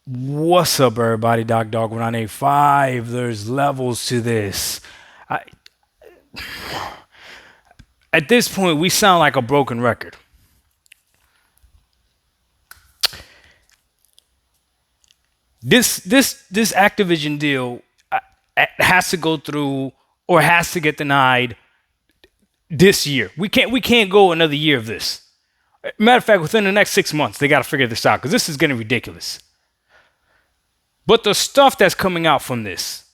What's up, everybody? Dog 185. There's levels to this. I, at this point, we sound like a broken record. This Activision deal has to go through or has to get denied this year. We can't go another year of this. Matter of fact, within the next 6 months, they got to figure this out because this is getting ridiculous. But the stuff that's coming out from this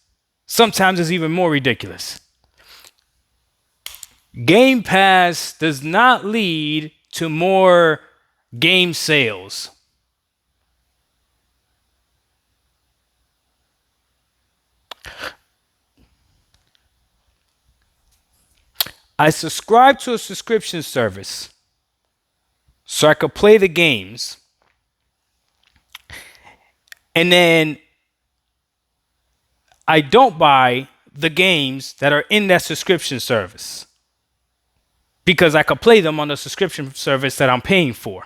sometimes is even more ridiculous. Game Pass does not lead to more game sales. I subscribe to a subscription service so I could play the games, and then I don't buy the games that are in that subscription service because I could play them on the subscription service that I'm paying for.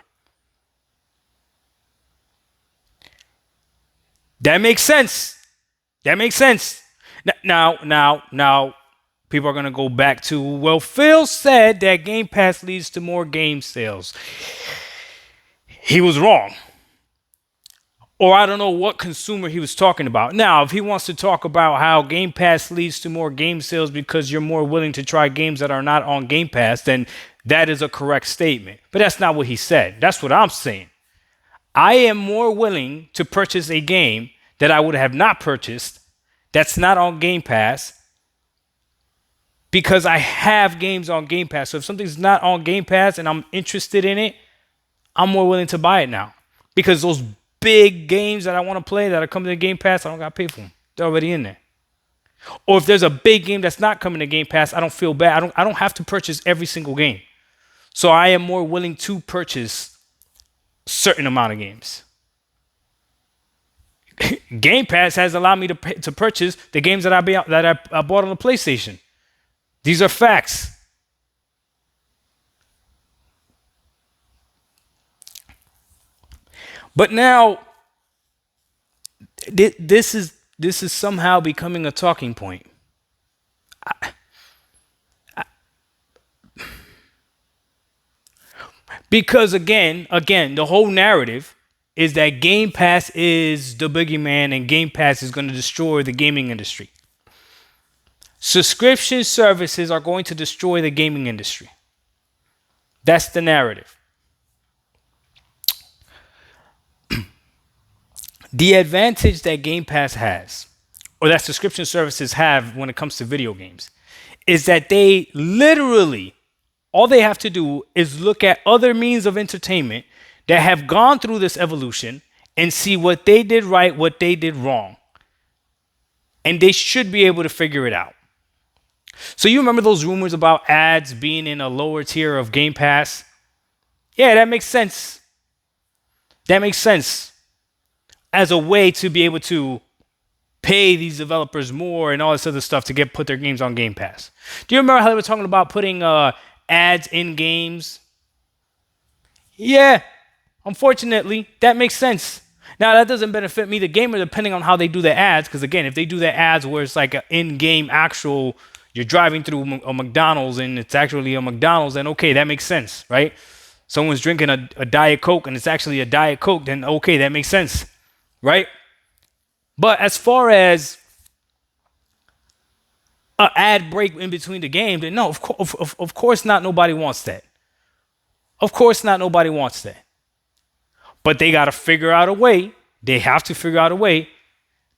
That makes sense. That makes sense. Now, people are going to go back to, well, Phil said that Game Pass leads to more game sales. He was wrong. Or I don't know what consumer he was talking about. Now, if he wants to talk about how Game Pass leads to more game sales because you're more willing to try games that are not on Game Pass, then that is a correct statement. But that's not what he said. That's what I'm saying. I am more willing to purchase a game that I would have not purchased that's not on Game Pass because I have games on Game Pass. So if something's not on Game Pass and I'm interested in it, I'm more willing to buy it now because those big games that I want to play that are coming to Game Pass, I don't got to pay for them. They're already in there. Or if there's a big game that's not coming to Game Pass, I don't feel bad. I don't have to purchase every single game. So I am more willing to purchase a certain amount of games. Game Pass has allowed me to purchase the games that I bought on the PlayStation. These are facts. But now, this is somehow becoming a talking point. Because again, the whole narrative is that Game Pass is the boogeyman and Game Pass is going to destroy the gaming industry. Subscription services are going to destroy the gaming industry. That's the narrative. The advantage that Game Pass has, or that subscription services have when it comes to video games, is that they literally, all they have to do is look at other means of entertainment that have gone through this evolution and see what they did right, what they did wrong. And they should be able to figure it out. So you remember those rumors about ads being in a lower tier of Game Pass? Yeah, that makes sense. That makes sense. As a way to be able to pay these developers more and all this other stuff to put their games on Game Pass. Do you remember how they were talking about putting ads in games? Yeah, unfortunately, that makes sense. Now, that doesn't benefit me, the gamer, depending on how they do their ads. Because again, if they do their ads where it's like an in-game actual, you're driving through a McDonald's and it's actually a McDonald's, then okay, that makes sense, right? Someone's drinking a Diet Coke and it's actually a Diet Coke, then okay, that makes sense. Right? But as far as an ad break in between the game, then no, of course not. Nobody wants that. Of course not. Nobody wants that. But they got to figure out a way. They have to figure out a way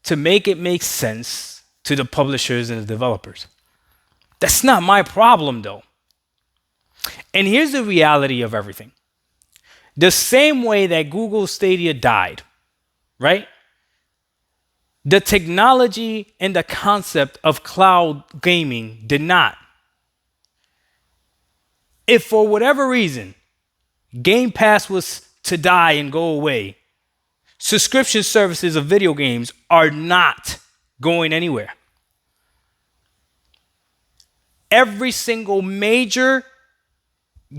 to make it make sense to the publishers and the developers. That's not my problem, though. And here's the reality of everything. The same way that Google Stadia died, right? The technology and the concept of cloud gaming did not. If for whatever reason Game Pass was to die and go away, subscription services of video games are not going anywhere. Every single major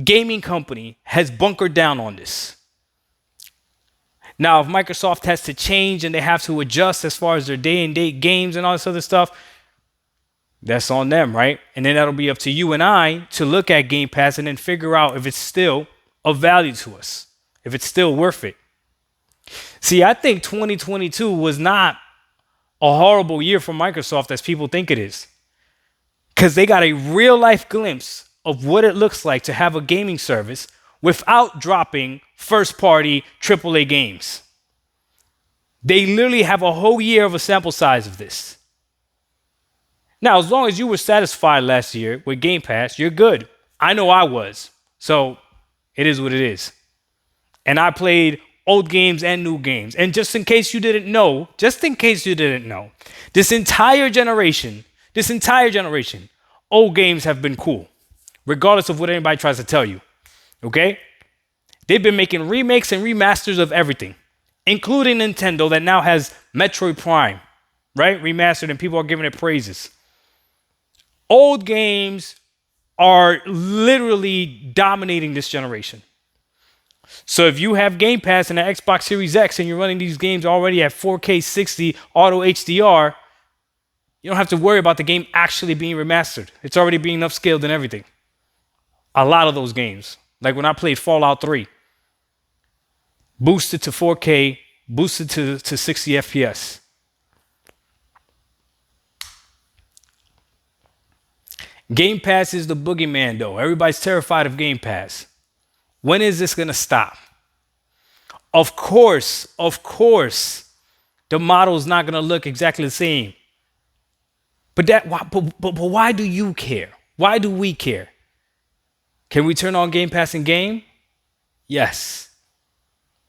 gaming company has bunkered down on this. Now, if Microsoft has to change and they have to adjust as far as their day and date games and all this other stuff, that's on them, right? And then that'll be up to you and I to look at Game Pass and then figure out if it's still of value to us, if it's still worth it. See, I think 2022 was not a horrible year for Microsoft as people think it is, because they got a real life glimpse of what it looks like to have a gaming service without dropping first party AAA games. They literally have a whole year of a sample size of this. Now, as long as you were satisfied last year with Game Pass, you're good. I know I was. So it is what it is. And I played old games and new games. And just in case you didn't know, this entire generation, old games have been cool, regardless of what anybody tries to tell you. Okay? They've been making remakes and remasters of everything, including Nintendo that now has Metroid Prime, right? Remastered, and people are giving it praises. Old games are literally dominating this generation. So if you have Game Pass and an Xbox Series X and you're running these games already at 4K 60 auto HDR, you don't have to worry about the game actually being remastered. It's already being upscaled and everything. A lot of those games, like when I played Fallout 3, boosted to 4K, boosted to 60 FPS. Game Pass is the boogeyman, though. Everybody's terrified of Game Pass. When is this going to stop? Of course, the model is not going to look exactly the same. But why do you care? Why do we care? Can we turn on Game Pass and game? Yes.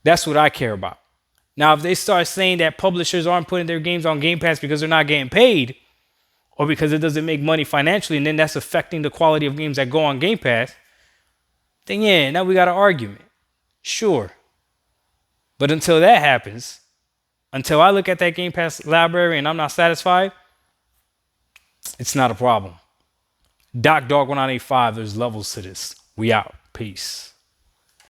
That's what I care about. Now, if they start saying that publishers aren't putting their games on Game Pass because they're not getting paid, or because it doesn't make money financially, and then that's affecting the quality of games that go on Game Pass, then yeah, now we got an argument. Sure. But until that happens, until I look at that Game Pass library and I'm not satisfied, it's not a problem. Doc Dog 1985, there's levels to this. We out. Peace.